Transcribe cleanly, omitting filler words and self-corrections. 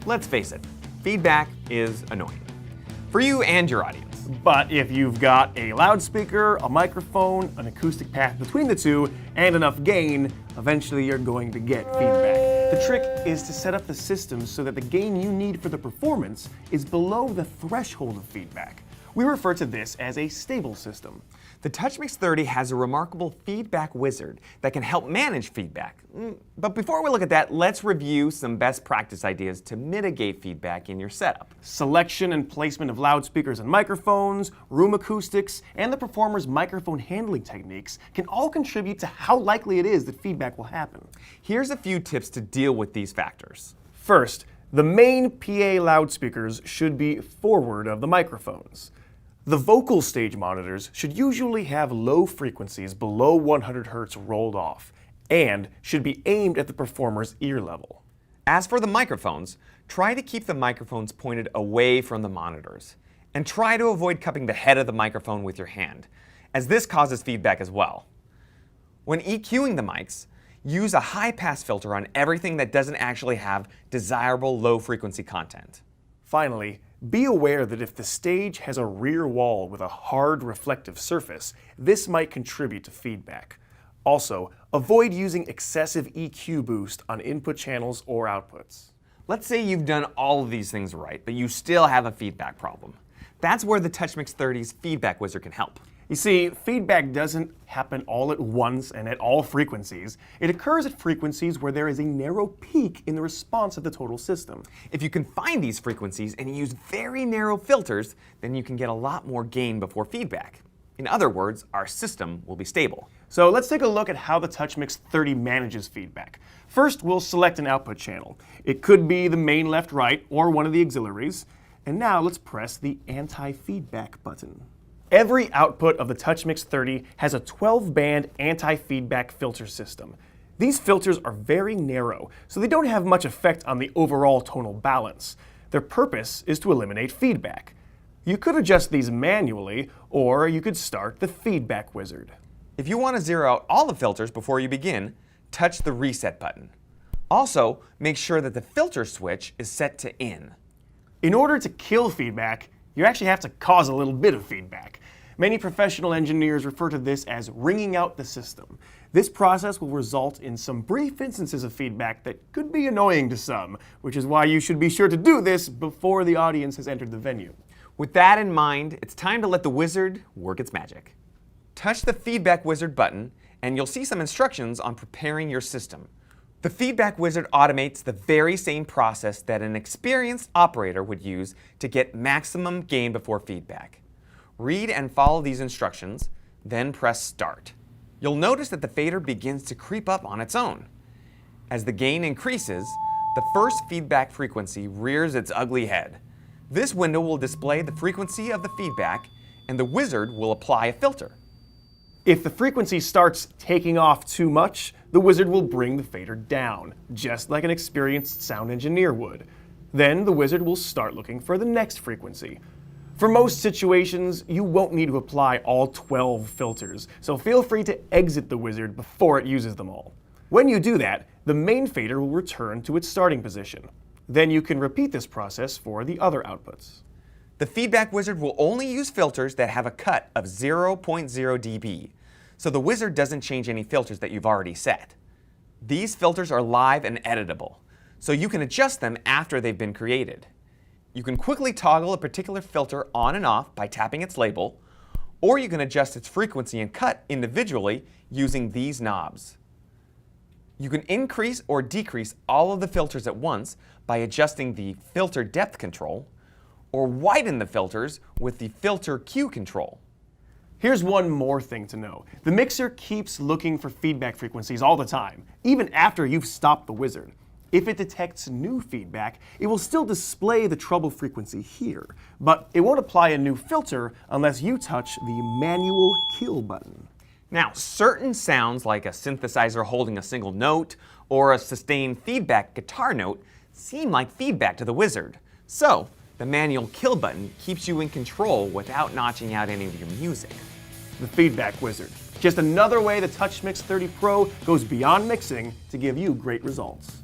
Let's face it, feedback is annoying. For you and your audience. But if you've got a loudspeaker, a microphone, an acoustic path between the two, and enough gain, eventually you're going to get feedback. The trick is to set up the system so that the gain you need for the performance is below the threshold of feedback. We refer to this as a stable system. The TouchMix 30 has a remarkable feedback wizard that can help manage feedback. But before we look at that, let's review some best practice ideas to mitigate feedback in your setup. Selection and placement of loudspeakers and microphones, room acoustics, and the performer's microphone handling techniques can all contribute to how likely it is that feedback will happen. Here's a few tips to deal with these factors. First, the main PA loudspeakers should be forward of the microphones. The vocal stage monitors should usually have low frequencies below 100 Hz rolled off and should be aimed at the performer's ear level. As for the microphones, try to keep the microphones pointed away from the monitors. And try to avoid cupping the head of the microphone with your hand, as this causes feedback as well. When EQing the mics, use a high-pass filter on everything that doesn't actually have desirable low-frequency content. Finally, be aware that if the stage has a rear wall with a hard reflective surface, this might contribute to feedback. Also, avoid using excessive EQ boost on input channels or outputs. Let's say you've done all of these things right, but you still have a feedback problem. That's where the TouchMix 30's feedback wizard can help. You see, feedback doesn't happen all at once and at all frequencies. It occurs at frequencies where there is a narrow peak in the response of the total system. If you can find these frequencies and use very narrow filters, then you can get a lot more gain before feedback. In other words, our system will be stable. So let's take a look at how the TouchMix 30 manages feedback. First, we'll select an output channel. It could be the main left-right or one of the auxiliaries. And now let's press the anti-feedback button. Every output of the TouchMix 30 has a 12-band anti-feedback filter system. These filters are very narrow, so they don't have much effect on the overall tonal balance. Their purpose is to eliminate feedback. You could adjust these manually, or you could start the feedback wizard. If you want to zero out all the filters before you begin, touch the reset button. Also, make sure that the filter switch is set to in. In order to kill feedback, you actually have to cause a little bit of feedback. Many professional engineers refer to this as wringing out the system. This process will result in some brief instances of feedback that could be annoying to some, which is why you should be sure to do this before the audience has entered the venue. With that in mind, it's time to let the wizard work its magic. Touch the feedback wizard button, and you'll see some instructions on preparing your system. The feedback wizard automates the very same process that an experienced operator would use to get maximum gain before feedback. Read and follow these instructions, then press start. You'll notice that the fader begins to creep up on its own. As the gain increases, the first feedback frequency rears its ugly head. This window will display the frequency of the feedback, and the wizard will apply a filter. If the frequency starts taking off too much, the wizard will bring the fader down, just like an experienced sound engineer would. Then the wizard will start looking for the next frequency. For most situations, you won't need to apply all 12 filters, so feel free to exit the wizard before it uses them all. When you do that, the main fader will return to its starting position. Then you can repeat this process for the other outputs. The feedback wizard will only use filters that have a cut of 0.0 dB, so the wizard doesn't change any filters that you've already set. These filters are live and editable, so you can adjust them after they've been created. You can quickly toggle a particular filter on and off by tapping its label, or you can adjust its frequency and cut individually using these knobs. You can increase or decrease all of the filters at once by adjusting the filter depth control, or widen the filters with the filter Q control. Here's one more thing to know. The mixer keeps looking for feedback frequencies all the time, even after you've stopped the wizard. If it detects new feedback, it will still display the trouble frequency here, but it won't apply a new filter unless you touch the manual kill button. Now, certain sounds like a synthesizer holding a single note or a sustained feedback guitar note seem like feedback to the wizard. So, the manual kill button keeps you in control without notching out any of your music. The feedback wizard. Just another way the TouchMix 30 Pro goes beyond mixing to give you great results.